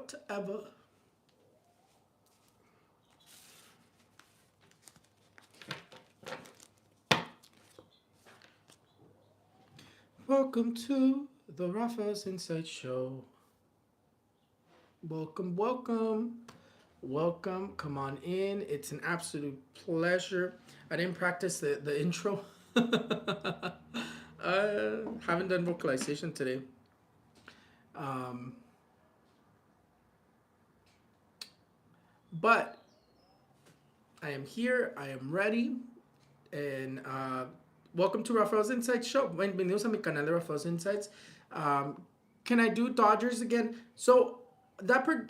whatever. Welcome to the Raphaels Inside Show. Welcome, welcome, welcome. Come on in. It's an absolute pleasure. I didn't practice the intro. Haven't done vocalization today. Um, but I am here. I am ready. And welcome to Raphael's Insights Show. Bienvenidos a mi canal de Raphael's Insights. Can I do Dodgers again? So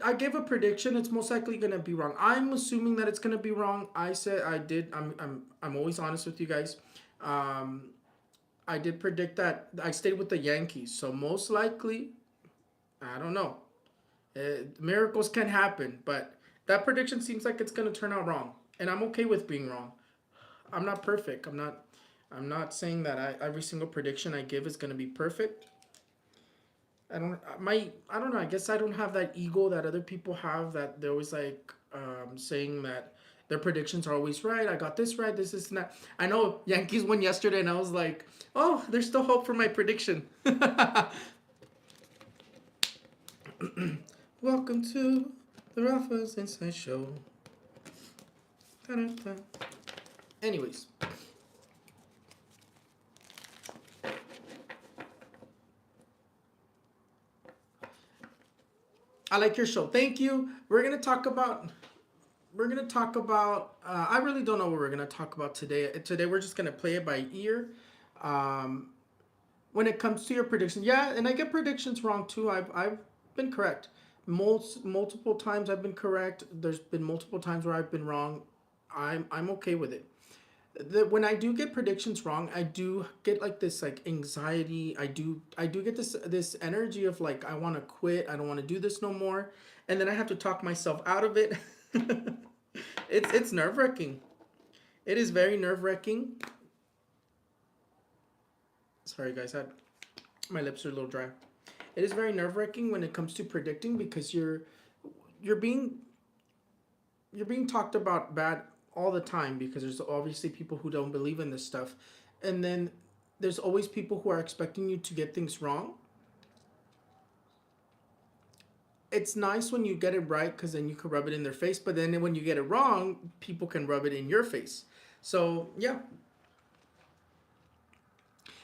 I gave a prediction. It's most likely gonna be wrong. I'm assuming that it's gonna be wrong. I said I did. I'm always honest with you guys. I did predict that I stayed with the Yankees. So most likely, I don't know. Miracles can happen, but that prediction seems like it's gonna turn out wrong, and I'm okay with being wrong. I'm not perfect. I'm not saying that every single prediction I give is gonna be perfect. I don't know. I guess I don't have that ego that other people have. That they're always like saying that their predictions are always right. I got this right. This is not. I know Yankees won yesterday, and I was like, oh, there's still hope for my prediction. Welcome to the Raphael's Inside Show. Ta-da-ta. Anyways. I like your show. Thank you. We're gonna talk about. I really don't know what we're gonna talk about today. Today we're just gonna play it by ear. Um, when it comes to your prediction, yeah, and I get predictions wrong too. I've been correct. Multiple times I've been correct. There's been multiple times where I've been wrong. I'm okay with it. When I do get predictions wrong, I do get like this like anxiety. I do get this energy of like I want to quit. I don't want to do this no more, and then I have to talk myself out of it. It's nerve wracking. It is very nerve wracking. Sorry guys, my lips are a little dry. It is very nerve wracking when it comes to predicting because you're being talked about bad all the time because there's obviously people who don't believe in this stuff, and then there's always people who are expecting you to get things wrong. It's nice when you get it right because then you can rub it in their face, but then when you get it wrong, people can rub it in your face. So yeah,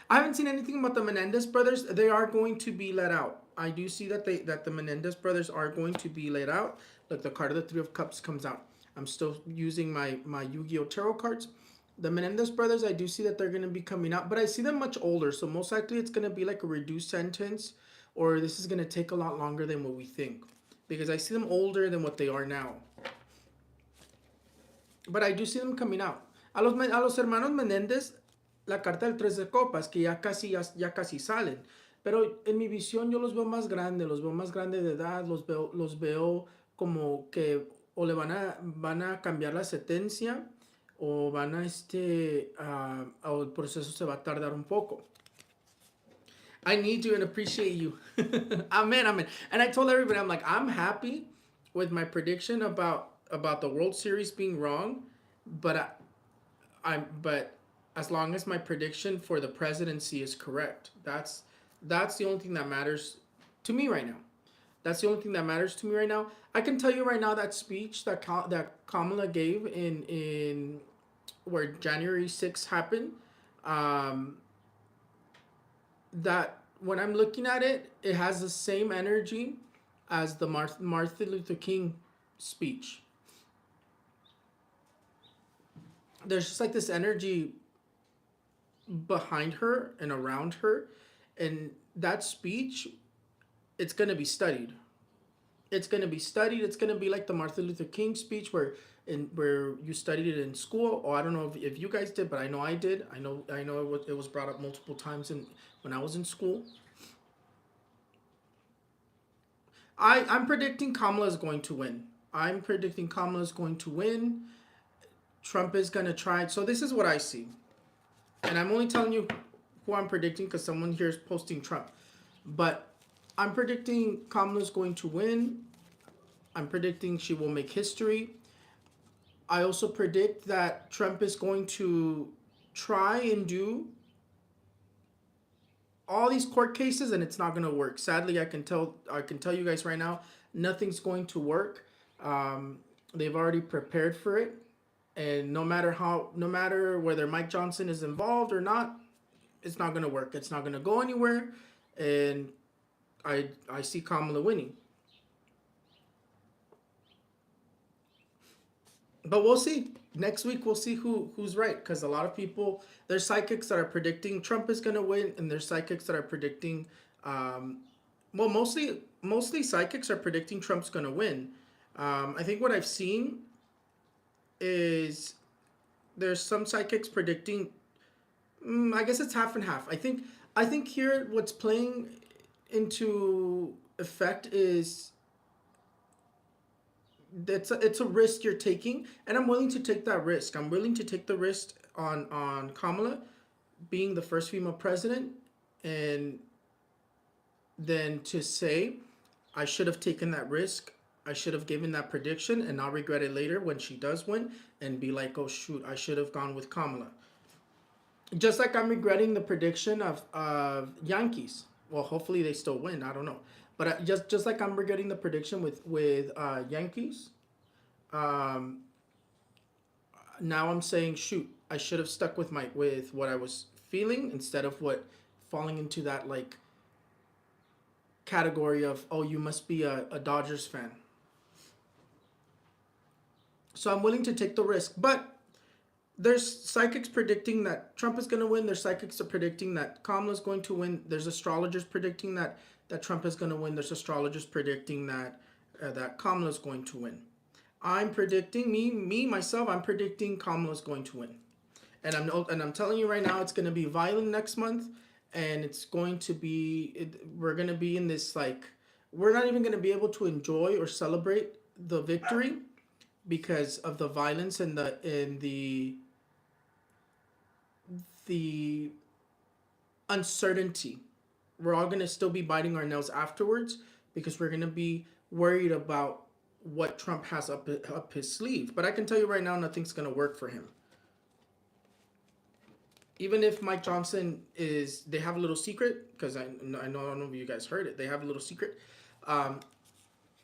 I haven't seen anything about the Menendez brothers. They are going to be let out. I do see that the Menendez brothers are going to be let out. Look, the card of the Three of Cups comes out. I'm still using my Yu-Gi-Oh tarot cards. The Menendez brothers, I do see that they're going to be coming out, but I see them much older, so most likely it's going to be like a reduced sentence, or this is going to take a lot longer than what we think, because I see them older than what they are now. But I do see them coming out. A los hermanos Menéndez, la carta del Tres de Copas, que ya casi salen. Pero en mi visión yo los veo más grandes, de edad, los veo como que o le van a cambiar la sentencia o van o el proceso se va a tardar un poco. I need you and appreciate you. Amen, amen. And I told everybody, I'm like, I'm happy with my prediction about the World Series being wrong, but but as long as my prediction for the presidency is correct, that's the only thing that matters to me right now. That's the only thing that matters to me right now. I can tell you right now that speech that Kamala gave in where January 6th happened, that when I'm looking at it, it has the same energy as the Martin Luther King speech. There's just like this energy behind her and around her, and that speech, it's going to be studied. It's going to be studied. It's going to be like the Martin Luther King speech where you studied it in school. Or I don't know if you guys did, but I know I did. I know it was brought up multiple times when I was in school. I'm predicting Kamala is going to win. Trump is going to try. So this is what I see. And I'm only telling you who I'm predicting because someone here is posting Trump. But I'm predicting Kamala is going to win. I'm predicting she will make history. I also predict that Trump is going to try and do all these court cases, and it's not going to work. Sadly, I can tell you guys right now, nothing's going to work. Um, they've already prepared for it, and no matter whether Mike Johnson is involved or not, it's not going to work. It's not going to go anywhere, and I see Kamala winning. But we'll see. Next week we'll see who's right, because a lot of people, there's psychics that are predicting Trump is gonna win, and there's psychics that are predicting, um, well, mostly psychics are predicting Trump's gonna win. I think what I've seen is there's some psychics predicting. I guess it's half and half. I think here what's playing into effect is it's a risk you're taking, and I'm willing to take that risk. I'm willing to take the risk on Kamala being the first female president, and then to say I should have taken that risk. I should have given that prediction and not regret it later when she does win and be like, oh shoot, I should have gone with Kamala. Just like I'm regretting the prediction of Yankees. Well, hopefully they still win. I don't know, but just like I'm regretting the prediction with Yankees. Um, Now I'm saying, shoot, I should have stuck with what I was feeling instead of what falling into that like category of, oh, you must be a Dodgers fan. So I'm willing to take the risk, but there's psychics predicting that Trump is going to win. There's psychics are predicting that Kamala's going to win. There's astrologers predicting that Trump is going to win. There's astrologers predicting that Kamala's going to win. I'm predicting myself. I'm predicting Kamala's going to win, and I'm telling you right now, it's going to be violent next month, and it's going to be. We're going to be in this like we're not even going to be able to enjoy or celebrate the victory because of the violence and the uncertainty. We're all going to still be biting our nails afterwards because we're going to be worried about what Trump has up his sleeve. But I can tell you right now, nothing's going to work for him. Even if Mike Johnson they have a little secret, because I know none of you guys heard it. They have a little secret. Um,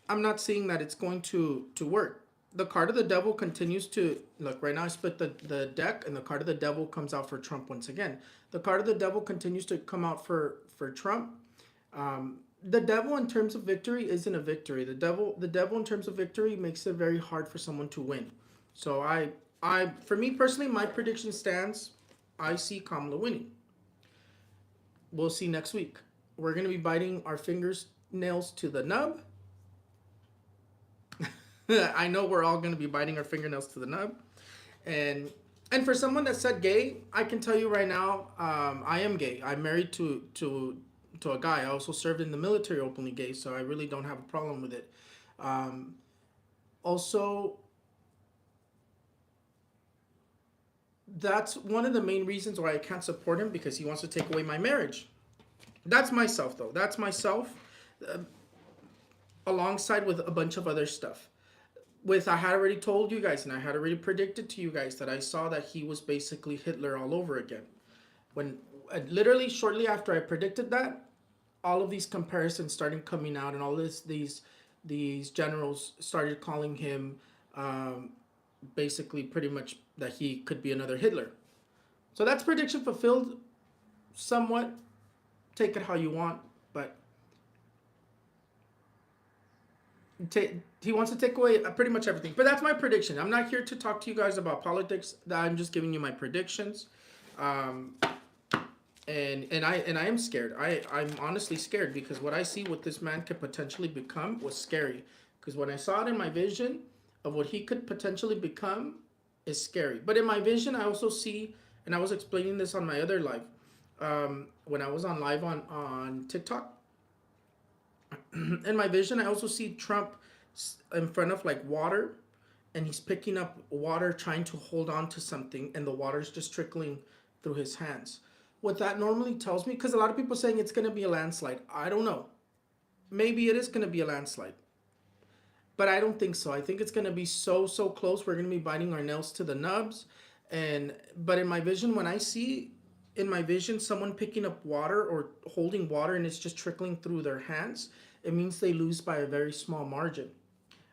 I'm not saying that it's going to work. The card of the devil continues to look right now. I split the deck, and the card of the devil comes out for Trump once again. The card of the devil continues to come out for Trump. The devil in terms of victory isn't a victory. The devil in terms of victory makes it very hard for someone to win. So for me personally, my prediction stands. I see Kamala winning. We'll see next week. We're gonna be biting our fingers nails to the nub. I know we're all gonna be biting our fingernails to the nub, and for someone that said gay, I can tell you right now, I am gay. I'm married to a guy. I also served in the military openly gay, so I really don't have a problem with it. Um, Also, that's one of the main reasons why I can't support him, because he wants to take away my marriage. That's myself, though. That's myself, uh, alongside with a bunch of other stuff. I had already told you guys, and I had already predicted to you guys that I saw that he was basically Hitler all over again. When literally shortly after I predicted that, all of these comparisons started coming out, and all these generals started calling him, um, basically pretty much that he could be another Hitler. So that's prediction fulfilled somewhat. Take it how you want, but he wants to take away pretty much everything. But that's my prediction. I'm not here to talk to you guys about politics. I'm just giving you my predictions. Um, and I am scared. I'm honestly scared, because what I see what this man could potentially become was scary. Because when I saw it in my vision of what he could potentially become is scary. But in my vision, I also see, and I was explaining this on my other live, when I was on live on TikTok. In my vision, I also see Trump in front of like water, and he's picking up water, trying to hold on to something, and the water's just trickling through his hands. What that normally tells me, because a lot of people are saying it's going to be a landslide. I don't know. Maybe it is going to be a landslide. but I don't think so. I think it's gonna be so close. We're gonna be biting our nails to the nubs, and but in my vision, when I see in my vision someone picking up water or holding water and it's just trickling through their hands, it means they lose by a very small margin.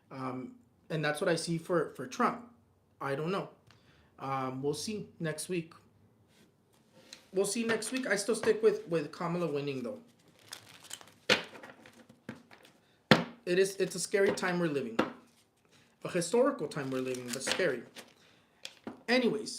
Um, and that's what I see for Trump. I don't know. We'll see next week. We'll see next week. I still stick with Kamala winning though. It's a scary time we're living. A historical time we're living, but scary. Anyways,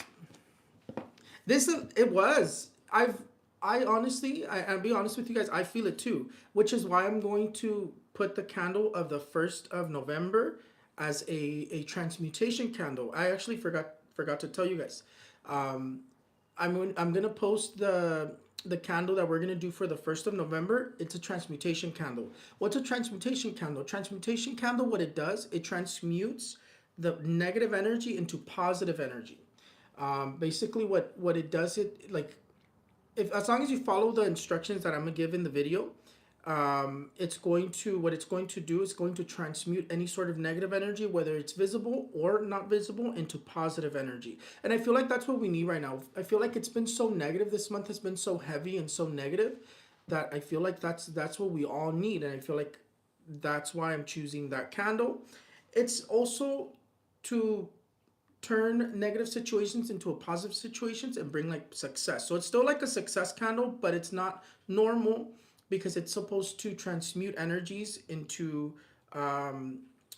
this it was. I honestly, I'll be honest with you guys, I feel it too, which is why I'm going to put the candle of the 1st of November as a transmutation candle. I actually forgot to tell you guys. Um, I'm gonna post the candle that we're gonna do for the 1st of November. It's a transmutation candle. What's a transmutation candle? Transmutation candle, what it does, it transmutes the negative energy into positive energy. Basically, what it does, it like if as long as you follow the instructions that I'm gonna give in the video, it's going to what it's going to do is going to transmute any sort of negative energy, whether it's visible or not visible, into positive energy. And I feel like that's what we need right now. I feel like it's been so negative. This month has been so heavy and so negative that I feel like that's what we all need. And I feel like that's why I'm choosing that candle. It's also to turn negative situations into a positive situations and bring like success. So it's still like a success candle, but it's not normal because it's supposed to transmute energies into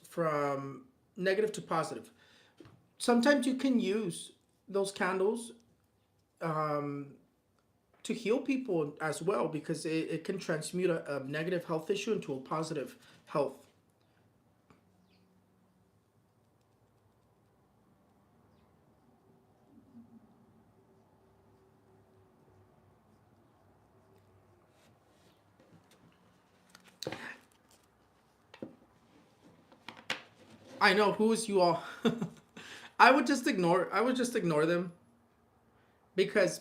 from negative to positive. Sometimes you can use those candles um, to heal people as well because it can transmute a negative health issue into a positive health. I know who is you all. I would just ignore them because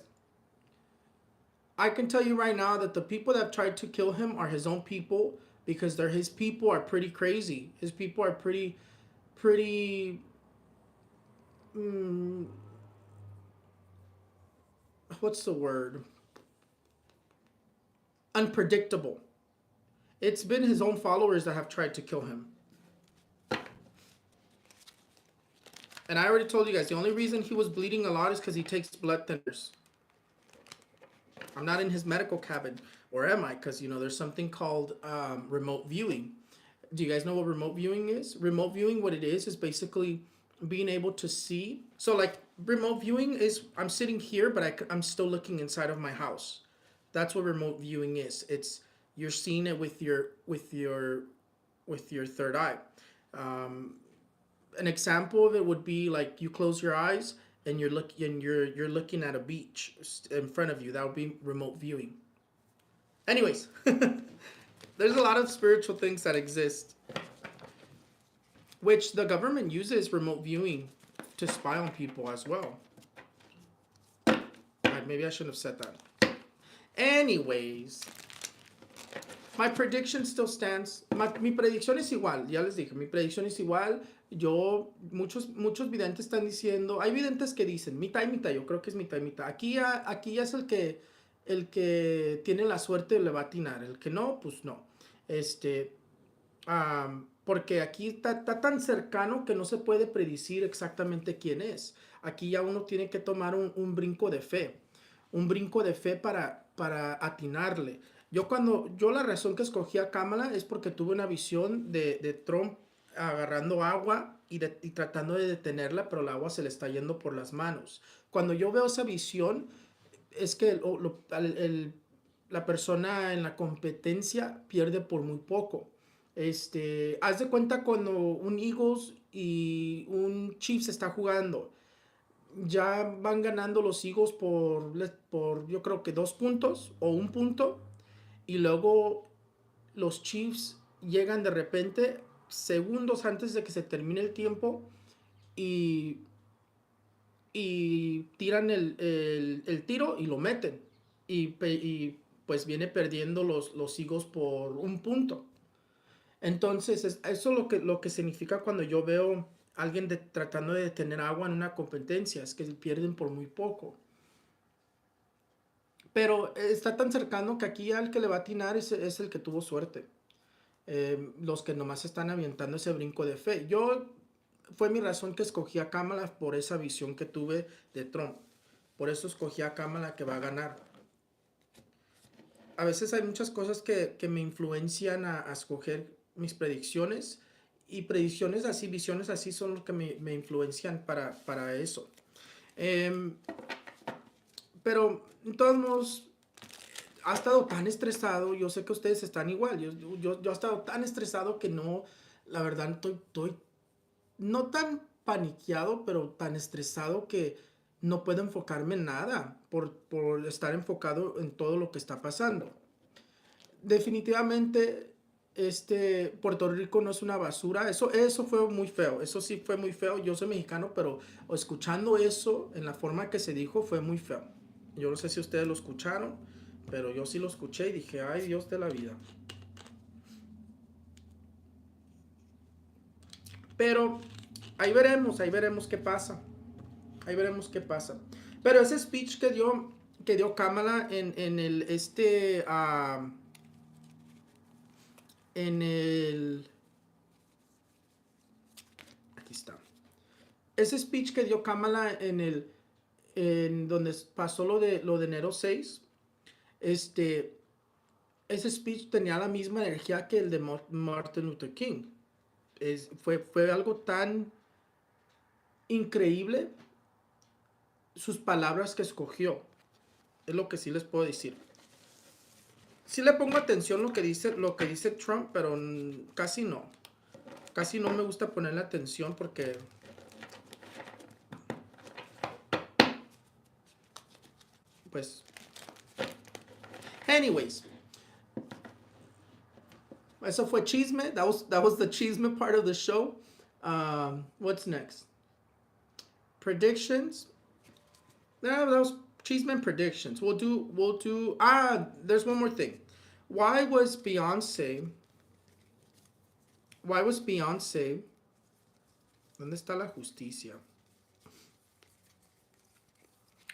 I can tell you right now that the people that have tried to kill him are his own people because they're his people are pretty crazy. His people are pretty mm, what's the word? Unpredictable. It's been his own followers that have tried to kill him. And I already told you guys the only reason he was bleeding a lot is because he takes blood thinners. I'm not in his medical cabin, or am I? Because there's something called remote viewing. Do you guys know what remote viewing is? Remote viewing, what it is basically being able to see. So like remote viewing is I'm sitting here, but I'm still looking inside of my house. That's what remote viewing is. It's you're seeing it with your third eye. Um, an example of it would be like you close your eyes and you're looking at a beach in front of you. That would be remote viewing. Anyways, there's a lot of spiritual things that exist, which the government uses remote viewing to spy on people as well. Maybe I shouldn't have said that. Anyways, my prediction still stands. Mi predicción es igual, ya les dije, mi predicción es igual. Muchos videntes están diciendo, hay videntes que dicen mitad y mitad, yo creo que es mitad y mitad. Aquí ya es el que tiene la suerte le va a atinar, el que no, pues no. Porque aquí está tan cercano que no se puede predecir exactamente quién es. Aquí ya uno tiene que tomar un brinco de fe. Un brinco de fe para atinarle. Yo la razón que escogí a Kamala es porque tuve una visión de Trump agarrando agua y tratando de detenerla, pero el agua se le está yendo por las manos. Cuando yo veo esa visión, es que la persona en la competencia pierde por muy poco. Haz de cuenta cuando un Eagles y un Chiefs está jugando. Ya van ganando los Eagles por yo creo que 2 puntos o 1 punto. Y luego los Chiefs llegan de repente segundos antes de que se termine el tiempo y, y tiran el tiro y lo meten. Y pues viene perdiendo los Eagles por 1 punto. Entonces, eso lo que significa cuando yo veo a alguien tratando de detener agua en una competencia, es que pierden por muy poco. Pero está tan cercano que aquí al que le va a atinar es el que tuvo suerte. Los que nomás están avientando ese brinco de fe. Fue mi razón que escogí a Kamala por esa visión que tuve de Trump. Por eso escogí a Kamala que va a ganar. A veces hay muchas cosas que me influencian a escoger mis predicciones. Y predicciones así, visiones así son lo que me influencian para eso. Eh, pero, de todos modos, ha estado tan estresado. Yo sé que ustedes están igual. Yo he estado tan estresado que no, la verdad, estoy no tan paniqueado, pero tan estresado que no puedo enfocarme en nada por estar enfocado en todo lo que está pasando. Definitivamente, Puerto Rico no es una basura. Eso fue muy feo. Eso sí fue muy feo. Yo soy mexicano, pero escuchando eso en la forma que se dijo fue muy feo. Yo no sé si ustedes lo escucharon, pero yo sí lo escuché y dije, ay Dios de la vida. Pero ahí veremos qué pasa. Ahí veremos qué pasa. Pero ese speech que dio Kamala en el, en el, aquí está. Ese speech que dio Kamala en donde pasó lo de enero 6, este, ese speech tenía la misma energía que el de Martin Luther King. Fue algo tan increíble sus palabras que escogió. Es lo que sí les puedo decir. Sí le pongo atención lo que dice Trump, pero casi no. Casi no me gusta ponerle atención porque, pues, anyways, eso fue chisme. That was the chisme part of the show. What's next? Predictions. No, that was chisme and predictions. We'll do. There's one more thing. Why was Beyonce? Why was Beyonce? ¿Dónde está la justicia?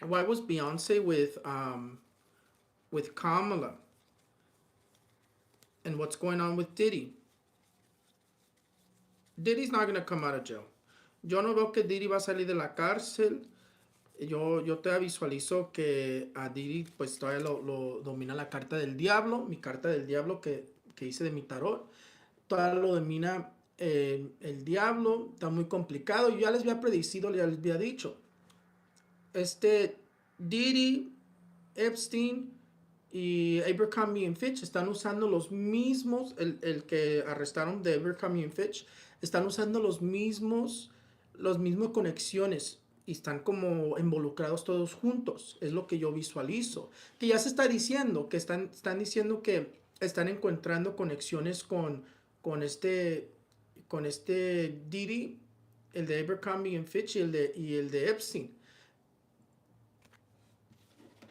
Why was Beyonce with Kamala? And what's going on with Diddy? Diddy's not gonna come out of jail. Yo no veo que Diddy va a salir de la cárcel. Yo te visualizo que a Diddy pues todavía lo domina la carta del diablo, mi carta del diablo que hice de mi tarot. Todavía lo domina el diablo, está muy complicado. Yo ya les había predicido, ya les había dicho. Diddy, Epstein y Abercrombie Fitch están usando los mismos, el que arrestaron de Abercrombie Fitch, están usando los mismos conexiones y están como involucrados todos juntos. Es lo que yo visualizo. Que ya se está diciendo, que están diciendo que están encontrando conexiones con este, con Diddy, el de Abercrombie Fitch y el de Epstein.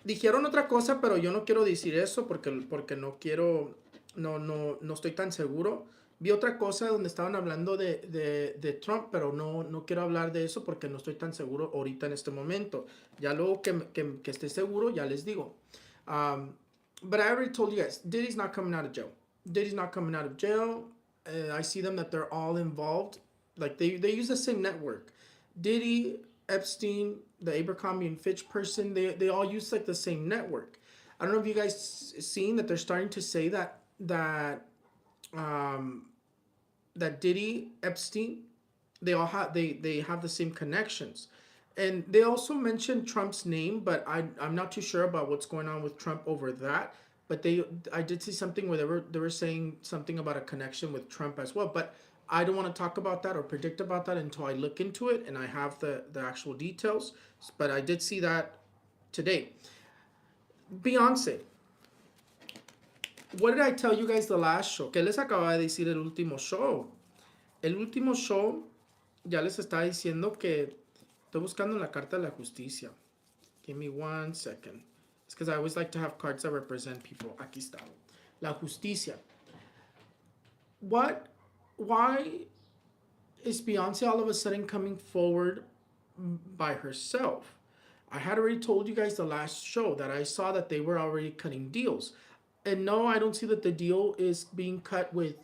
Dijeron otra cosa, pero yo no quiero decir eso porque no quiero, no estoy tan seguro. Vi otra cosa donde estaban hablando de Trump, pero no quiero hablar de eso porque no estoy tan seguro ahorita en este momento. Ya luego que esté seguro, ya les digo. But I already told you guys, Diddy's not coming out of jail. Diddy's not coming out of jail. I see them that they're all involved. Like they use the same network. Diddy, Epstein, the Abercrombie and Fitch person, they all use like the same network. I don't know if you guys seen that they're starting to say that Diddy, Epstein, they have the same connections. And they also mentioned Trump's name, but I'm not too sure about what's going on with Trump over that. But I did see something where they were saying something about a connection with Trump as well. But I don't want to talk about that or predict about that until I look into it and I have the actual details. But I did see that today. Beyonce. What did I tell you guys the last show? ¿Qué les acababa de decir el último show? El último show ya les estaba diciendo que estoy buscando la carta de la justicia. Give me 1 second. It's because I always like to have cards that represent people. Aquí está. La justicia. what, why is Beyonce all of a sudden coming forward by herself? I had already told you guys the last show that I saw that they were already cutting deals. And no, I don't see that the deal is being cut with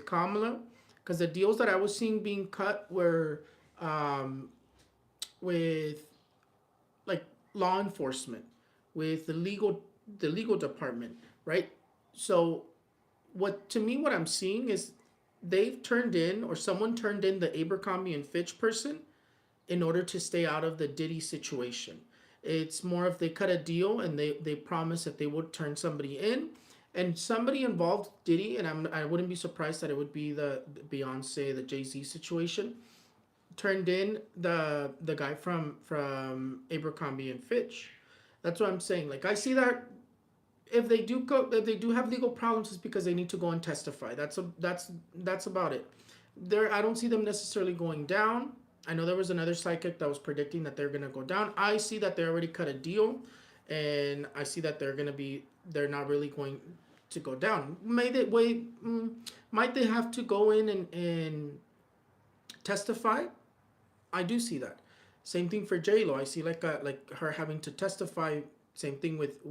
Kamala, because the deals that I was seeing being cut were um, with like law enforcement, with the legal department, right? So what to me what I'm seeing is they've turned in, or someone turned in, the Abercrombie and Fitch person in order to stay out of the Diddy situation. It's more of they cut a deal and they promised that they would turn somebody in, and somebody involved Diddy, and I wouldn't be surprised that it would be the Beyonce, the Jay-Z situation, turned in the guy from Abercrombie and Fitch. That's what I'm saying. Like, I see that if they do have legal problems, it's because they need to go and testify. That's about it. There, I don't see them necessarily going down. I know there was another psychic that was predicting that they're gonna go down. I see that they already cut a deal, and I see that they're not really going to go down. Might they have to go in and testify? I do see that. Same thing for J Lo. I see like her having to testify. Same thing with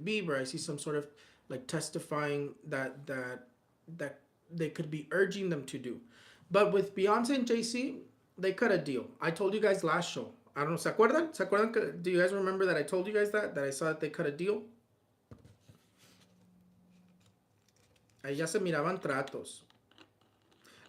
Bieber. I see some sort of like testifying that they could be urging them to do. But with Beyonce and JC, they cut a deal. I told you guys last show. I don't know. ¿Se acuerdan? ¿Se acuerdan? Do you guys remember that I told you guys that I saw that they cut a deal? Ahí ya se miraban tratos.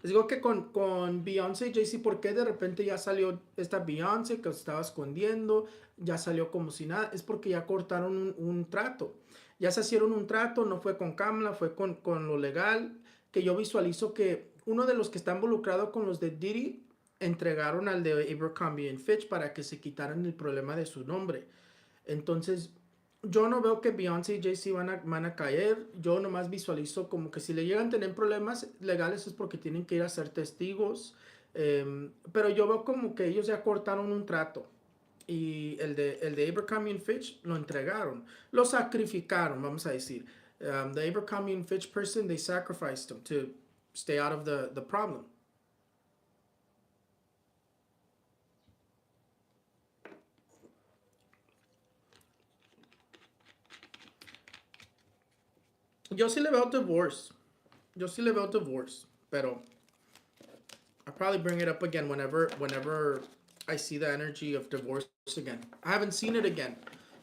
Les digo que con Beyoncé y Jay-Z, ¿por qué de repente ya salió esta Beyoncé que se estaba escondiendo? Ya salió como si nada. Es porque ya cortaron un trato. Ya se hicieron un trato, no fue con Kamala, fue con lo legal. Que yo visualizo que uno de los que está involucrado con los de Diddy entregaron al de Abercrombie Fitch para que se quitaran el problema de su nombre. Entonces, yo no veo que Beyoncé y Jay-Z van a caer. Yo nomás visualizo como que si le llegan a tener problemas legales es porque tienen que ir a ser testigos. Pero yo veo como que ellos ya cortaron un trato. Y el de Abercrombie Fitch lo entregaron. Lo sacrificaron, vamos a decir. The Abercrombie Fitch person, they sacrificed him to stay out of the problem. Yo sí le veo divorce. Yo sí le veo divorce. Pero I'll probably bring it up again whenever I see the energy of divorce again. I haven't seen it again,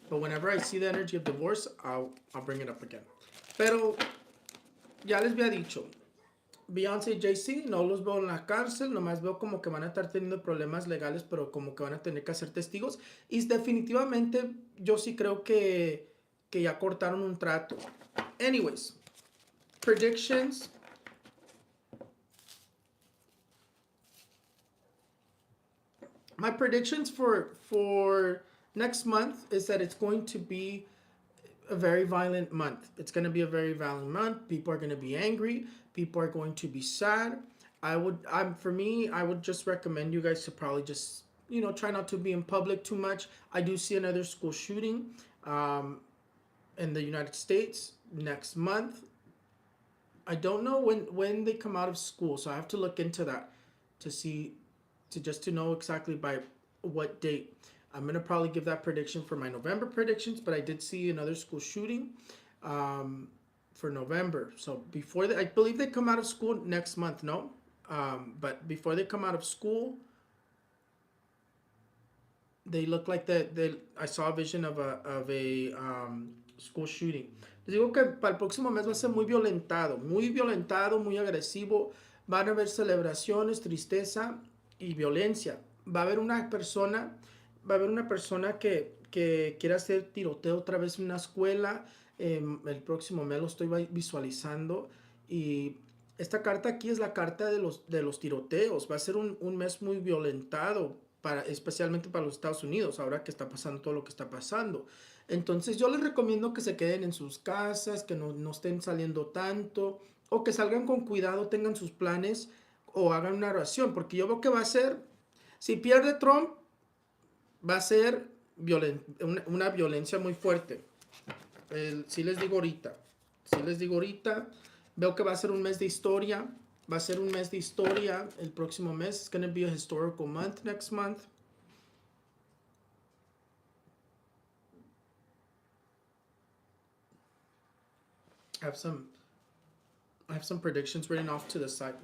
but whenever I see the energy of divorce, I'll bring it up again. Pero ya les había dicho, Beyoncé y Jay-Z no los veo en la cárcel, nomás veo como que van a estar teniendo problemas legales, pero como que van a tener que hacer testigos. Y definitivamente yo sí creo que ya cortaron un trato. Anyways, predictions. My predictions for next month is that it's going to be a very violent month. It's going to be a very violent month. People are going to be angry. People are going to be sad. For me, I would just recommend you guys to probably just, try not to be in public too much. I do see another school shooting in the United States next month. I don't know when they come out of school, so I have to look into that to see, to know exactly by what date. I'm gonna probably give that prediction for my November predictions, but I did see another school shooting for November. So I believe they come out of school next month. No, but before they come out of school, they look like I saw a vision of a school shooting. Les digo que para el próximo mes va a ser muy violentado, muy agresivo. Van a haber celebraciones, tristeza y violencia. Va a haber una persona que quiera hacer tiroteo otra vez en una escuela. El próximo mes lo estoy visualizando. Y esta carta aquí es la carta de los tiroteos. Va a ser un mes muy violentado, especialmente para los Estados Unidos, ahora que está pasando todo lo que está pasando. Entonces yo les recomiendo que se queden en sus casas, que no estén saliendo tanto, o que salgan con cuidado, tengan sus planes, o hagan una oración, porque yo veo que va a ser, si pierde Trump, va a ser una violencia muy fuerte. Sí les digo ahorita, Veo que va a ser un mes de historia. Va a ser un mes de historia el próximo mes. It's going to be a historical month next month. I have some predictions written off to the side.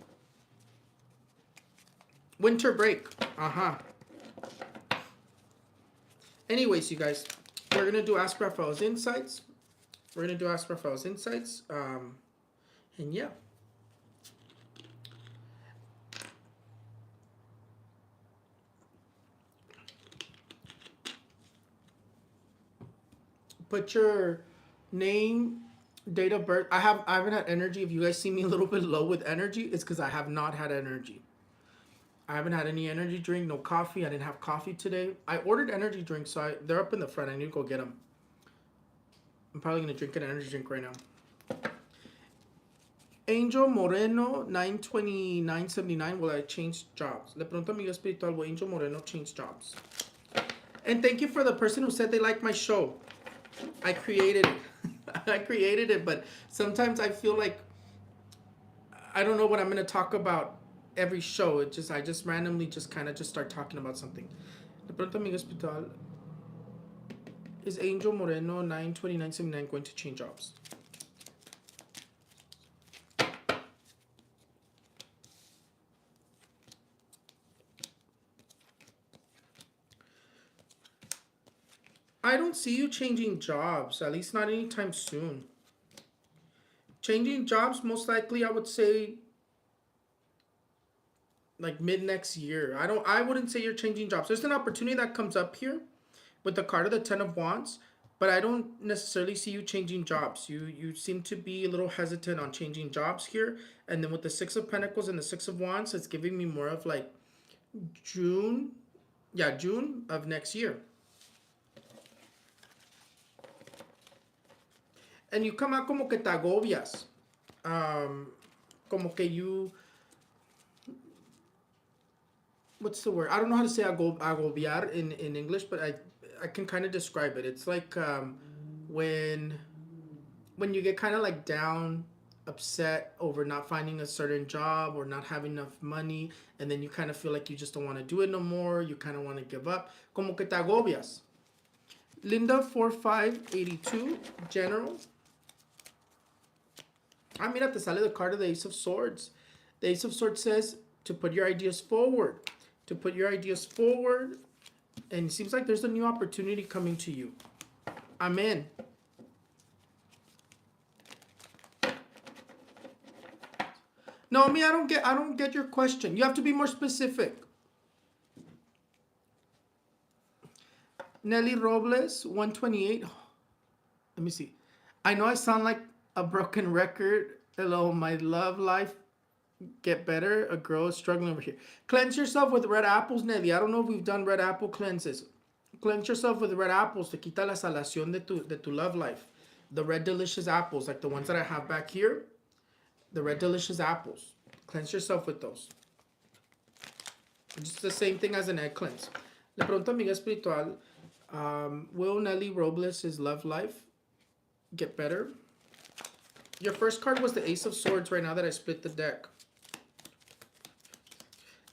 Winter break. Uh-huh. Anyways, you guys, we're going to do Ask Raphael's Insights. We're going to do Ask Raphael's Insights. And yeah. Put your name, date of birth. I haven't had energy. If you guys see me a little bit low with energy, it's because I have not had energy. I haven't had any energy drink, no coffee. I didn't have coffee today. I ordered energy drinks, so they're up in the front. I need to go get them. I'm probably gonna drink an energy drink right now. Angel Moreno 92979. Will I change jobs? Le pregunto a mi espiritual, will Angel Moreno change jobs? And thank you for the person who said they liked my show. I created it. I created it, but sometimes I feel like I don't know what I'm gonna talk about every show. I just randomly just kind of just start talking about something. De pronto, amigo espiritual, is Angel Moreno 92979 going to change jobs? I don't see you changing jobs, at least not anytime soon. Changing jobs, most likely, I would say, like mid next year. I wouldn't say you're changing jobs. There's an opportunity that comes up here with the card of the Ten of Wands, but I don't necessarily see you changing jobs. You seem to be a little hesitant on changing jobs here. And then with the Six of Pentacles and the Six of Wands, it's giving me more of like June of next year. And you come out como que te agobias. Como que you... What's the word? I don't know how to say agobiar in English, but I can kind of describe it. It's like when you get kind of like down, upset over not finding a certain job or not having enough money, and then you kind of feel like you just don't want to do it no more. You kind of want to give up. Como que te agobias. Linda 4582, General. Ah, mira, te sale the card of the Ace of Swords. The Ace of Swords says to put your ideas forward. To put your ideas forward. And it seems like there's a new opportunity coming to you. Amen. No, me, I don't get your question. You have to be more specific. Nelly Robles, 128. Let me see. I know I sound like a broken record. Hello, my love life. Get better. A girl is struggling over here. Cleanse yourself with red apples, Nelly. I don't know if we've done red apple cleanses. Cleanse yourself with red apples to quita la salación de tu love life. The red delicious apples, like the ones that I have back here. The red delicious apples. Cleanse yourself with those. It's the same thing as an egg cleanse. Le pregunto a amiga espiritual, will Nelly Robles' love life get better? Your first card was the Ace of Swords right now that I split the deck.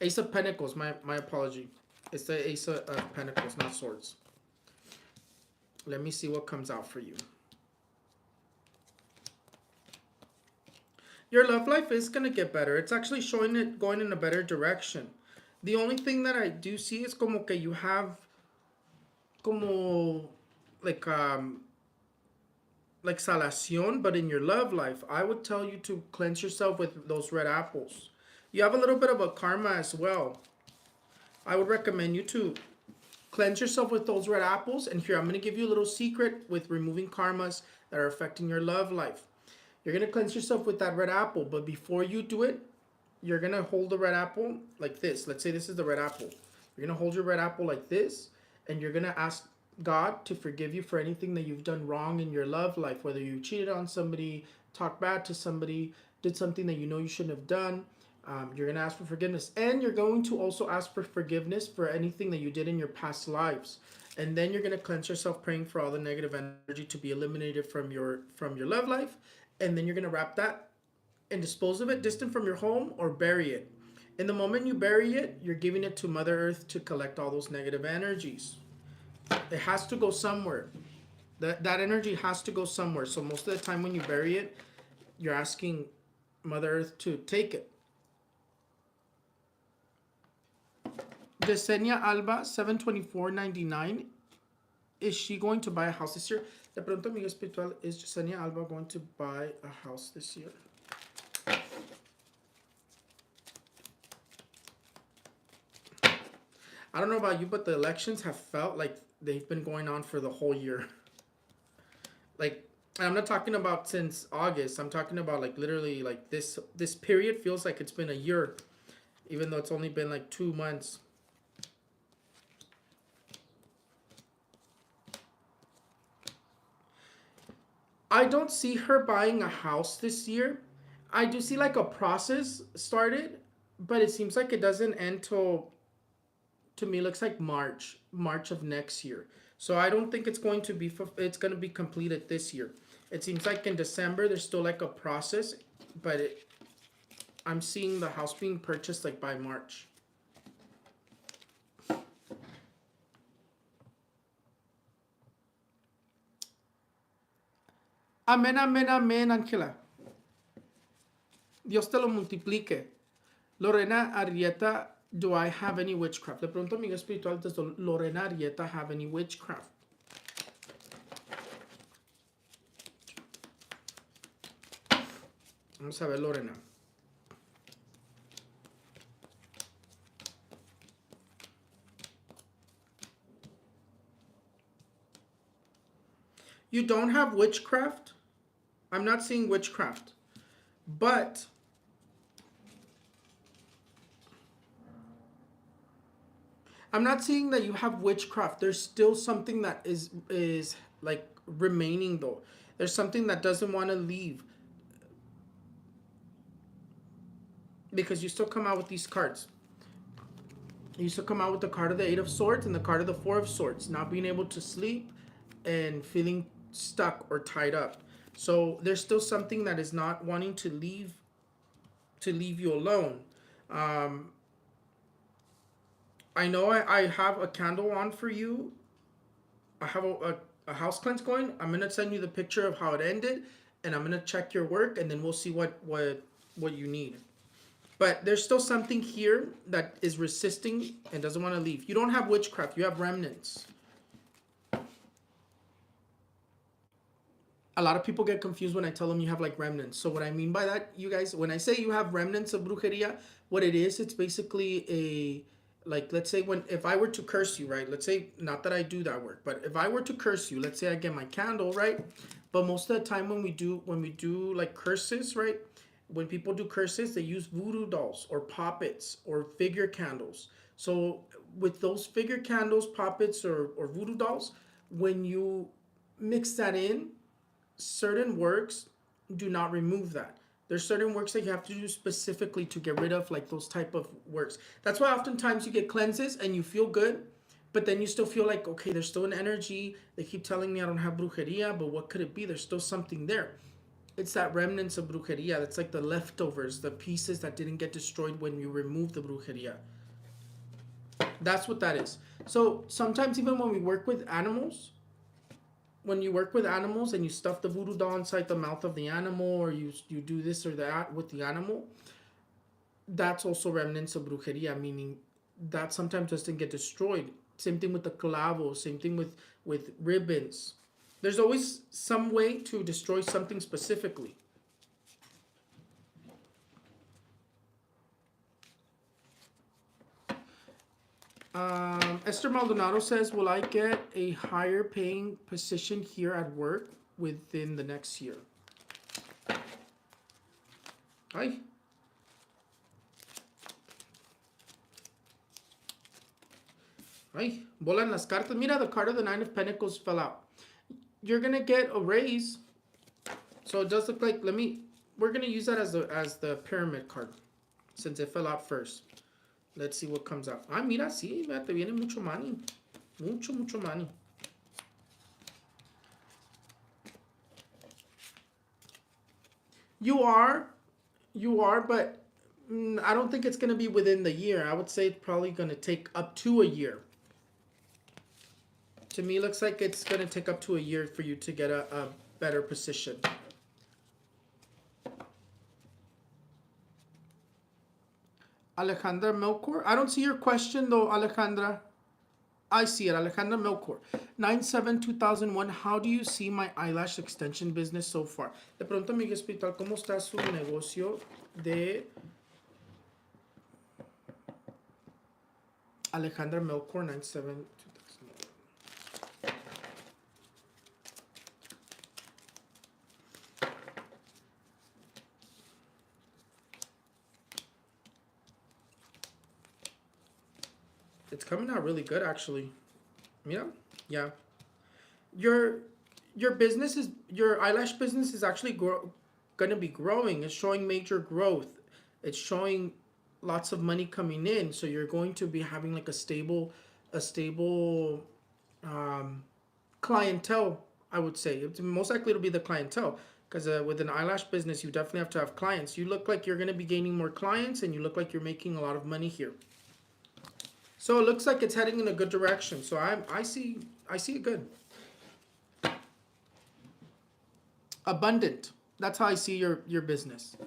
Ace of Pentacles, my apology. It's the Ace of Pentacles, not Swords. Let me see what comes out for you. Your love life is going to get better. It's actually showing it going in a better direction. The only thing that I do see is como que you have como like salación, but in your love life, I would tell you to cleanse yourself with those red apples. You have a little bit of a karma as well. I would recommend you to cleanse yourself with those red apples. And here, I'm going to give you a little secret with removing karmas that are affecting your love life. You're going to cleanse yourself with that red apple. But before you do it, you're going to hold the red apple like this. Let's say this is the red apple. You're going to hold your red apple like this. And you're going to ask God to forgive you for anything that you've done wrong in your love life. Whether you cheated on somebody, talked bad to somebody, did something that you know you shouldn't have done. You're going to ask for forgiveness. And you're going to also ask for forgiveness for anything that you did in your past lives. And then you're going to cleanse yourself praying for all the negative energy to be eliminated from your love life. And then you're going to wrap that and dispose of it distant from your home or bury it. In the moment you bury it, you're giving it to Mother Earth to collect all those negative energies. It has to go somewhere. That energy has to go somewhere. So most of the time when you bury it, you're asking Mother Earth to take it. Yesenia Alba, 724.99. Is she going to buy a house this year? Le pregunto amigo espiritual, is Yesenia Alba going to buy a house this year? I don't know about you, but the elections have felt like they've been going on for the whole year. Like, I'm not talking about since August. I'm talking about like literally like this period feels like it's been a year, even though it's only been like 2 months. I don't see her buying a house this year. I do see like a process started, but it seems like it doesn't end till, to me, looks like March of next year. So I don't think it's going to be completed this year. It seems like in December there's still like a process, but I'm seeing the house being purchased like by March. Amén, amén, amén, Ángela. Dios te lo multiplique. Lorena Arrieta, do I have any witchcraft? Le pregunto a amiga espiritual, does Lorena Arrieta have any witchcraft? Vamos a ver, Lorena. You don't have witchcraft? I'm not seeing witchcraft. But I'm not seeing that you have witchcraft. There's still something that is like remaining though. There's something that doesn't want to leave. Because you still come out with these cards. You still come out with the card of the 8 of Swords and the card of the 4 of Swords. Not being able to sleep and feeling stuck or tied up. So there's still something that is not wanting to leave you alone. I know I have a candle on for you. I have a house cleanse going. I'm going to send you the picture of how it ended, and I'm going to check your work, and then we'll see what you need. But there's still something here that is resisting and doesn't want to leave. You don't have witchcraft. You have remnants. A lot of people get confused when I tell them you have like remnants. So what I mean by that, you guys, when I say you have remnants of brujeria, what it is, it's basically like, let's say if I were to curse you, right? Let's say, not that I do that work, but if I were to curse you, let's say I get my candle, right? But most of the time when we do like curses, right? When people do curses, they use voodoo dolls or puppets or figure candles. So with those figure candles, puppets, or voodoo dolls, when you mix that in, certain works do not remove that. There's certain works that you have to do specifically to get rid of like those type of works. That's why oftentimes you get cleanses and you feel good, but then you still feel like, okay, there's still an energy. They keep telling me I don't have brujeria, but what could it be? There's still something there. It's that remnants of brujeria. That's like the leftovers, the pieces that didn't get destroyed when you remove the brujeria. That's what that is. So sometimes even when we work with animals, when you work with animals and you stuff the voodoo doll inside the mouth of the animal, or you do this or that with the animal, that's also remnants of brujeria, meaning that sometimes doesn't get destroyed. Same thing with the clavos, same thing with ribbons. There's always some way to destroy something specifically. Esther Maldonado says, will I get a higher paying position here at work within the next year? Ay. Ay, volan las cartas. Mira, the card of the 9 of Pentacles fell out. You're going to get a raise. So it does look like, we're going to use that as the pyramid card, since it fell out first. Let's see what comes out. Ah, mira, sí, te viene mucho money. Mucho money. You are You are, but I don't think it's going to be within the year. I would say it's probably going to take up to a year. To me, it looks like it's going to take up to a year for you to get a better position. Alejandra Melkor. I don't see your question though, Alejandra. I see it, Alejandra Melkor. 9/7/2001. How do you see my eyelash extension business so far? Le pregunto a Miguel Espiritual, ¿cómo está su negocio de Alejandra Melkor? 9/7/2001. It's coming out really good, actually. Yeah. Your business is your eyelash business is actually going to be growing. It's showing major growth. It's showing lots of money coming in. So you're going to be having like a stable clientele. I would say it's most likely to be the clientele. Because with an eyelash business, you definitely have to have clients. You look like you're going to be gaining more clients, and you look like you're making a lot of money here. So it looks like it's heading in a good direction. So I see it good. Abundant. That's how I see your business.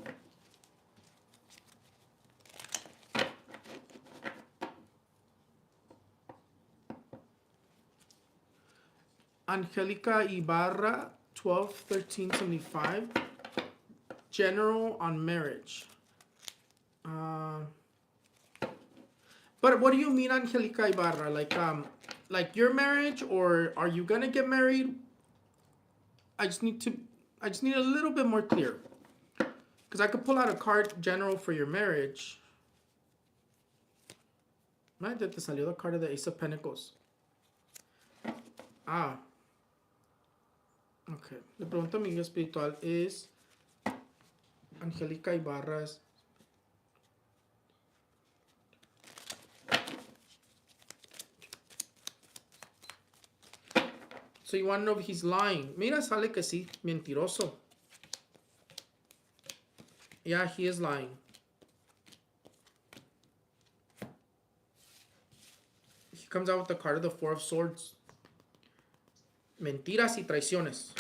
Angelica Ibarra, 12/13/75. General on marriage. But what do you mean, Angelica Ibarra? Like your marriage, or are you gonna get married? I just need a little bit more clear. Because I could pull out a card general for your marriage. Right, te salió the card of the Ace of Pentacles. Ah. Okay. La pregunta amiga espiritual es Angelica Ibarra's. So you want to know if he's lying. Mira, sale que sí, mentiroso. Yeah, he is lying. He comes out with the card of the Four of Swords. Mentiras y traiciones.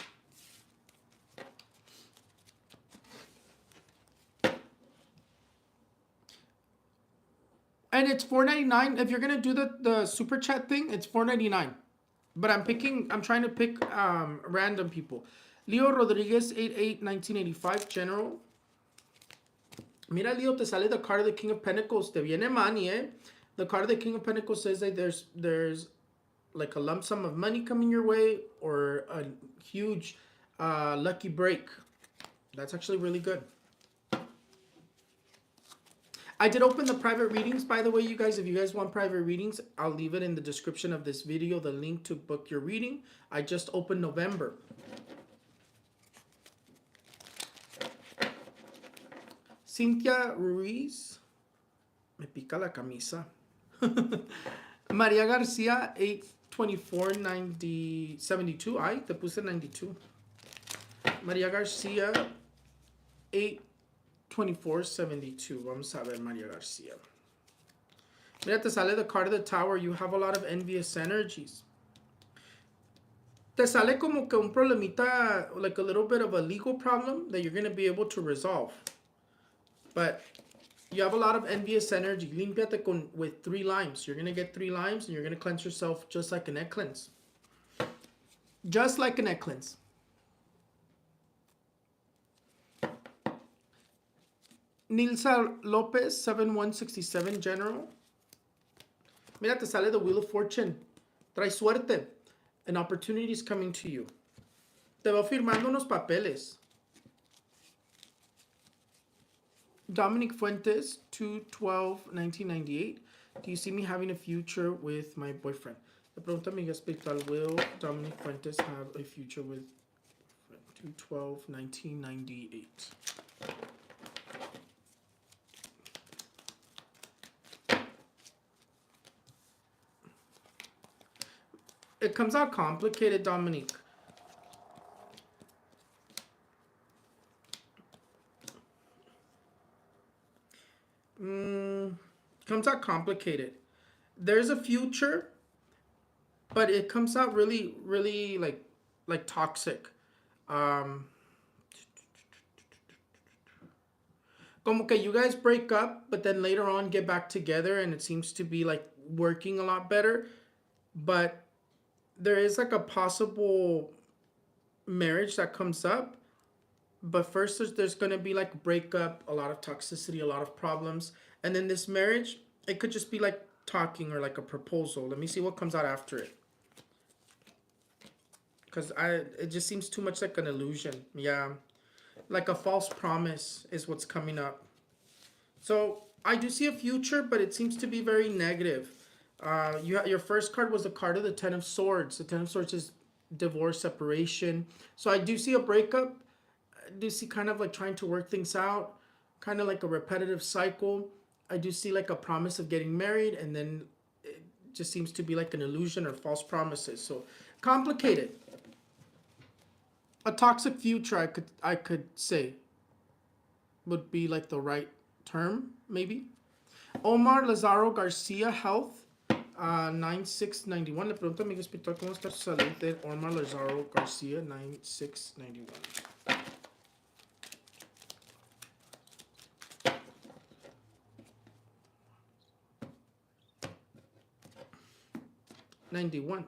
And it's $4.99. If you're gonna do the super chat thing, it's $4.99. But I'm trying to pick random people. Leo Rodriguez, 8/8/1985, general. Mira, Leo, te sale the card of the King of Pentacles. Te viene money, eh? The card of the King of Pentacles says that there's like a lump sum of money coming your way, or a huge lucky break. That's actually really good. I did open the private readings, by the way, you guys. If you guys want private readings, I'll leave it in the description of this video, the link to book your reading. I just opened November. Cynthia Ruiz. Me pica la camisa. Maria Garcia, 8/24/72. Ay, te puse 92. Maria Garcia, 8/24/72. Vamos a ver, Maria Garcia. Mira, te sale the card of the Tower. You have a lot of envious energies. Te sale como que un problemita, like a little bit of a legal problem that you're going to be able to resolve. But you have a lot of envious energy. Límpiate with 3 limes. You're going to get 3 limes, and you're going to cleanse yourself just like an egg cleanse. Just like an egg cleanse. Nilsa Lopez, 7/1/67, general. Mira, te sale the Wheel of Fortune. Trae suerte. An opportunity is coming to you. Te veo firmando unos papeles. Dominic Fuentes, 2/12/1998. Do you see me having a future with my boyfriend? La pregunta amiga espiritual, will Dominic Fuentes have a future with 2/12/1998? It comes out complicated, Dominique. comes out complicated. There's a future, but it comes out really, really like toxic. Um, Como que you guys break up, but then later on get back together, and it seems to be like working a lot better. But there is like a possible marriage that comes up. But first, there's going to be like a breakup, a lot of toxicity, a lot of problems. And then this marriage, it could just be like talking or like a proposal. Let me see what comes out after it. Because it just seems too much like an illusion. Yeah. Like a false promise is what's coming up. So I do see a future, but it seems to be very negative. Your first card was the card of the Ten of Swords. The Ten of Swords is divorce, separation. So I do see a breakup. I do see kind of like trying to work things out, kind of like a repetitive cycle. I do see like a promise of getting married, and then it just seems to be like an illusion or false promises. So complicated. A toxic future, I could say, would be like the right term, maybe. Omar Lazaro Garcia, health, 9691. Le pregunto a mi espiritual cómo está su salud de Omar Lazaro Garcia, 9691. 91.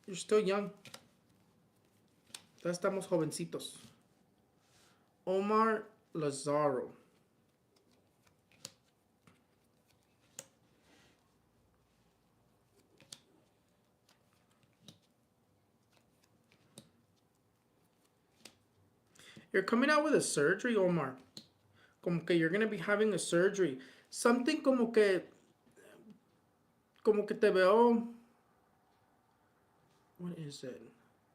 You're still young. Ya estamos jovencitos. Omar Lazaro. You're coming out with a surgery, Omar. Como que you're going to be having a surgery. Something como que te veo. What is it?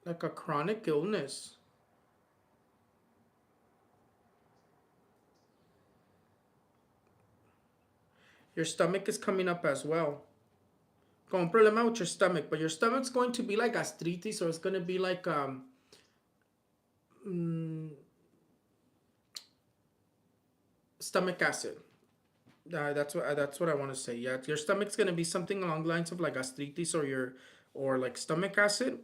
Like a chronic illness. Your stomach is coming up as well. Como un problema with your stomach, but your stomach's going to be like gastritis, or it's going to be like stomach acid. That's what I want to say. Yeah, your stomach's going to be something along the lines of like gastritis or like stomach acid.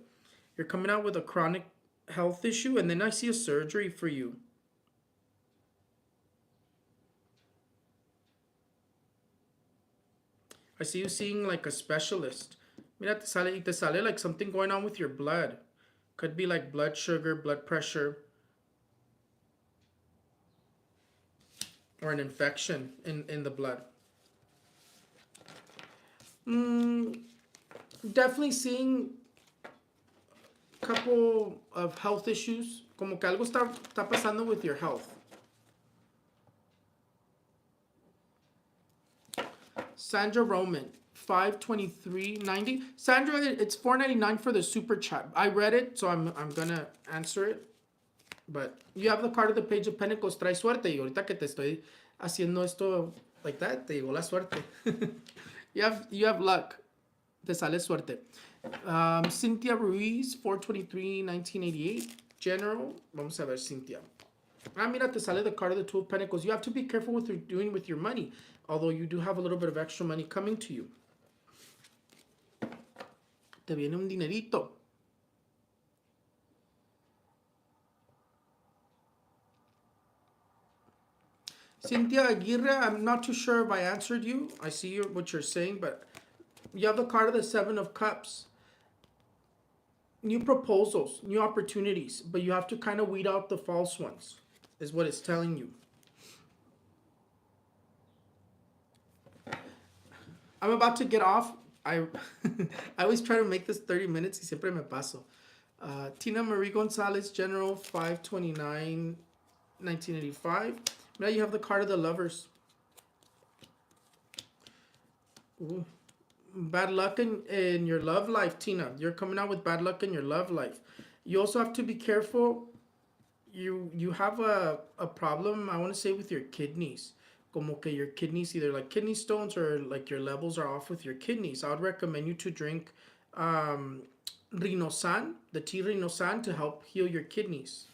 You're coming out with a chronic health issue, and then I see a surgery for you. I see you seeing like a specialist. Mira, te sale like something going on with your blood. Could be like blood sugar, blood pressure, or an infection in the blood. Definitely seeing a couple of health issues. Como que algo está pasando with your health. Sandra Roman, 523.90. Sandra, it's $4.99 for the super chat. I read it, so I'm gonna answer it. But you have the card of the Page of Pentacles. Trae suerte. Y ahorita que te estoy haciendo esto like that, te llegó la suerte. you have luck. Te sale suerte. Cynthia Ruiz, 423.1988. General. Vamos a ver, Cynthia. Mira, te sale the card of the Two of Pentacles. You have to be careful what you're doing with your money. Although you do have a little bit of extra money coming to you. Te viene un dinerito. Cynthia Aguirre, I'm not too sure if I answered you. I see what you're saying, but you have the card of the Seven of Cups. New proposals, new opportunities, but you have to kind of weed out the false ones, is what it's telling you. I'm about to get off. I always try to make this 30 minutes y siempre me paso. Tina Marie Gonzalez, General, 5/29/1985. Now you have the card of the Lovers. Ooh. Bad luck in your love life, Tina. You're coming out with bad luck in your love life. You also have to be careful. You have a problem, I want to say, with your kidneys. Como que your kidneys, either like kidney stones or like your levels are off with your kidneys. I would recommend you to drink Rinosan, the tea Rinosan, to help heal your kidneys.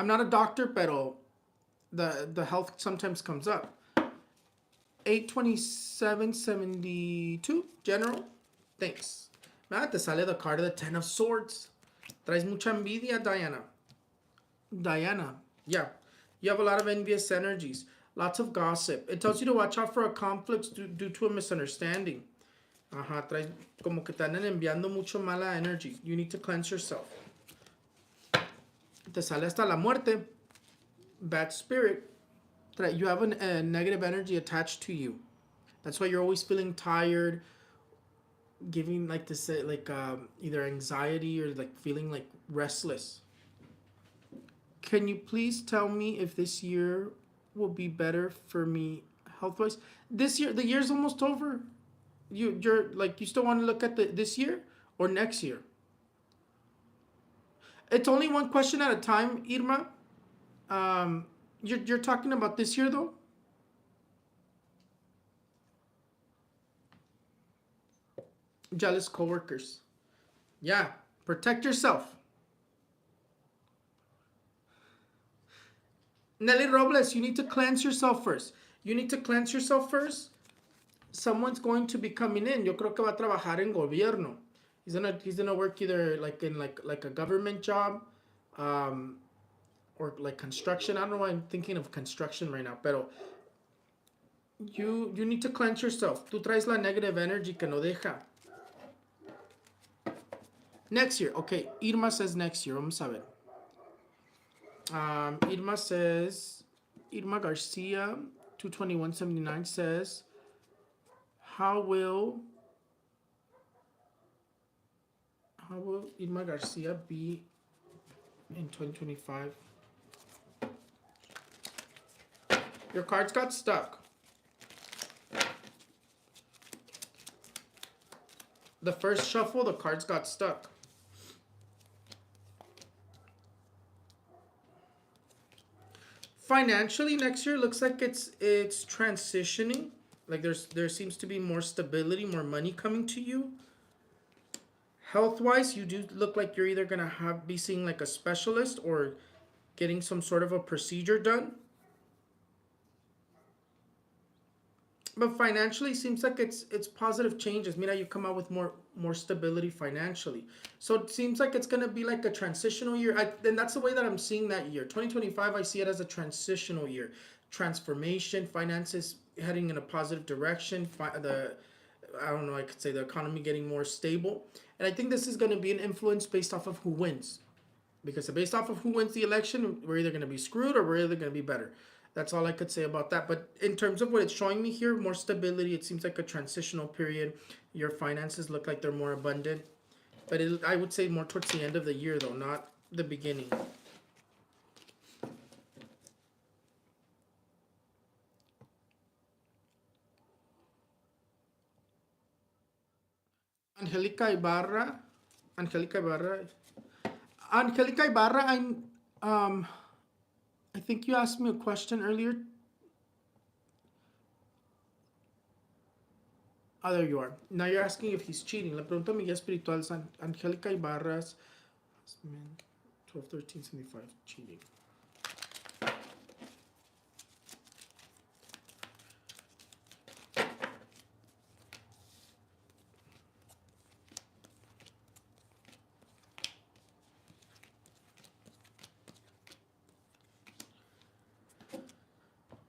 I'm not a doctor, pero the health sometimes comes up. 827.72, general. Thanks. Te sale the card of the Ten of Swords. Traes mucha envidia, Diana. Diana, yeah. You have a lot of envious energies. Lots of gossip. It tells you to watch out for a conflict due to a misunderstanding. Ajá, traes como que te andan enviando mucho mala energy. You need to cleanse yourself. Te sale hasta la muerte. Bad spirit. You have a negative energy attached to you. That's why you're always feeling tired, giving like this like either anxiety or like feeling like restless. Can you please tell me if this year will be better for me health wise? This year, the year's almost over. You're like, you still want to look at this year or next year? It's only one question at a time, Irma. You're talking about this year though. Jealous coworkers. Yeah, protect yourself. Nelly Robles, you need to cleanse yourself first. You need to cleanse yourself first. Someone's going to be coming in. Yo creo que va a trabajar en gobierno. He's gonna work either like in like a government job, or like construction. I don't know why I'm thinking of construction right now, pero you need to cleanse yourself. Tú traes la negative energy que no deja. Next year, okay. Irma says next year. Vamos a ver. Irma says, Irma Garcia, 221.79 says, how will Irma Garcia be in 2025? Your cards got stuck. The first shuffle, the cards got stuck. Financially, next year looks like it's transitioning. Like there seems to be more stability, more money coming to you. Health wise, you do look like you're either gonna be seeing like a specialist or getting some sort of a procedure done. But financially, seems like it's positive changes. Mira, you come out with more stability financially. So it seems like it's gonna be like a transitional year. And that's the way that I'm seeing that year. 2025, I see it as a transitional year. Transformation, finances heading in a positive direction. I don't know, I could say the economy getting more stable. And I think this is gonna be an influence based off of who wins. Because based off of who wins the election, we're either gonna be screwed or we're either gonna be better. That's all I could say about that. But in terms of what it's showing me here, more stability. It seems like a transitional period. Your finances look like they're more abundant. But I would say more towards the end of the year, though, not the beginning. Angelica Ibarra. I think you asked me a question earlier. Ah, there you are. Now you're asking if he's cheating. La pregunta mi guía espiritual es Angélica Ibarras. 12-13-75. Cheating.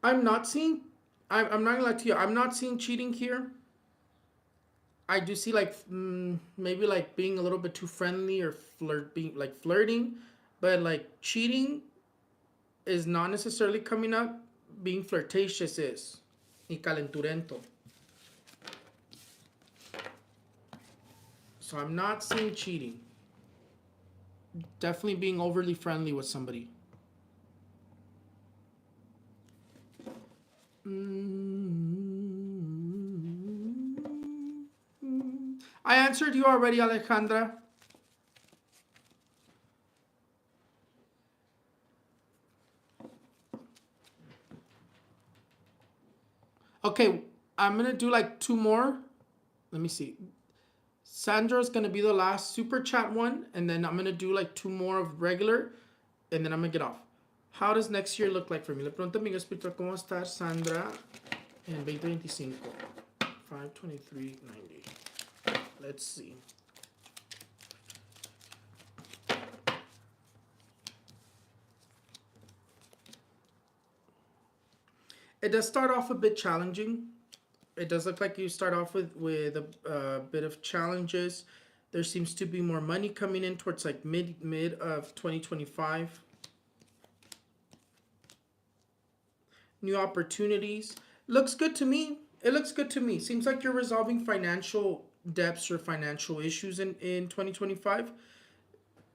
I'm not seeing. I'm not gonna lie to you. I'm not seeing cheating here. I do see like maybe like being a little bit too friendly or flirting, but like cheating is not necessarily coming up. Being flirtatious is y calenturento. So I'm not seeing cheating. Definitely being overly friendly with somebody. I answered you already, Alejandra. Okay, I'm gonna do like two more. Let me see. Sandra's gonna be the last super chat one, and then I'm gonna do like two more of regular, and then I'm gonna get off. How does next year look like for me? Le pregunto a mi espiritual, ¿cómo está Sandra en 2025? 523.90. Let's see. It does start off a bit challenging. It does look like you start off with a bit of challenges. There seems to be more money coming in towards like mid of 2025. New opportunities. Looks good to me. It looks good to me. Seems like you're resolving financial debts or financial issues in 2025.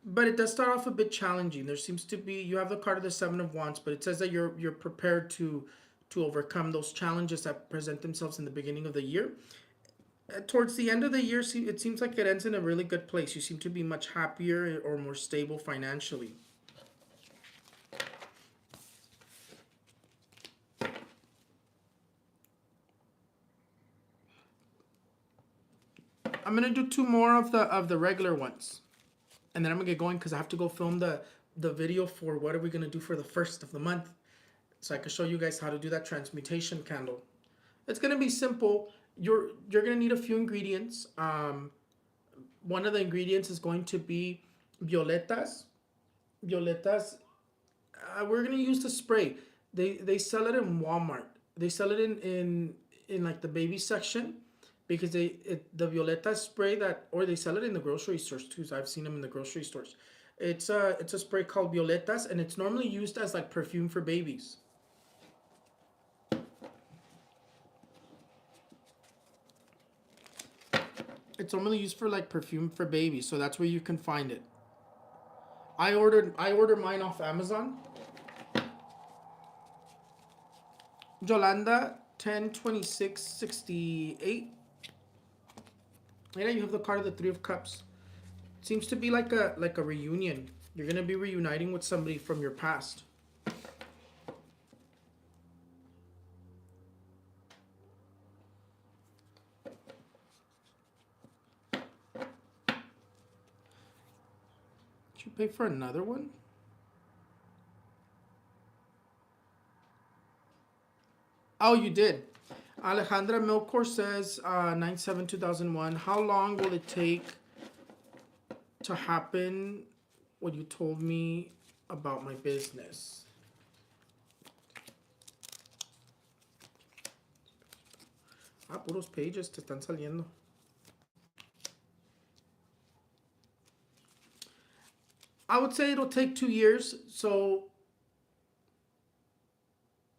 But it does start off a bit challenging. There seems to be, you have the card of the Seven of Wands, but it says that you're prepared to overcome those challenges that present themselves in the beginning of the year. Towards the end of the year, it seems like it ends in a really good place. You seem to be much happier or more stable financially. I'm gonna do two more of the regular ones, and then I'm gonna get going because I have to go film the video for what are we gonna do for the first of the month, so I can show you guys how to do that transmutation candle. It's gonna be simple. You're gonna need a few ingredients. One of the ingredients is going to be violetas. Violetas. We're gonna use the spray. They sell it in Walmart. They sell it in like the baby section, because the violeta spray that, or they sell it in the grocery stores too. So I've seen them in the grocery stores. It's a spray called violetas, and it's normally used as like perfume for babies. It's normally used for like perfume for babies, so that's where you can find it. I ordered mine off Amazon. Yolanda 102668. Yeah, you have the card of the Three of Cups. Seems to be like a reunion. You're gonna be reuniting with somebody from your past. Did you pay for another one? Oh, you did. Alejandra Milcor says 9/7/2001. How long will it take to happen what you told me about my business? Puros pages te están saliendo. I would say it'll take 2 years. So,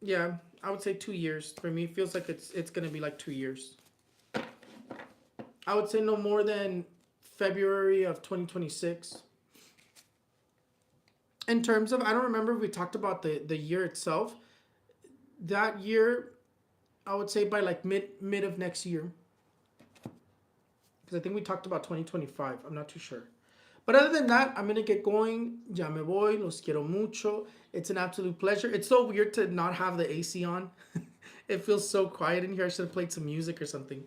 yeah, I would say 2 years. For me, it feels like it's going to be like 2 years. I would say no more than February of 2026. In terms of, I don't remember if we talked about the year itself. That year, I would say by like mid of next year. Because I think we talked about 2025. I'm not too sure. But other than that, I'm going to get going. Ya me voy. Los quiero mucho. It's an absolute pleasure. It's so weird to not have the AC on. It feels so quiet in here. I should have played some music or something.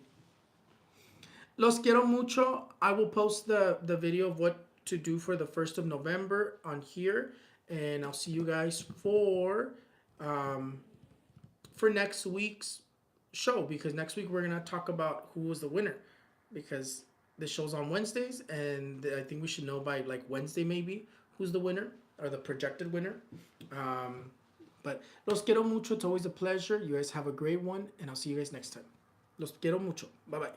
Los quiero mucho. I will post the video of what to do for the 1st of November on here. And I'll see you guys for next week's show. Because next week we're going to talk about who was the winner. Because the show's on Wednesdays, and I think we should know by like Wednesday maybe who's the winner or the projected winner. But los quiero mucho. It's always a pleasure. You guys have a great one, and I'll see you guys next time. Los quiero mucho. Bye bye.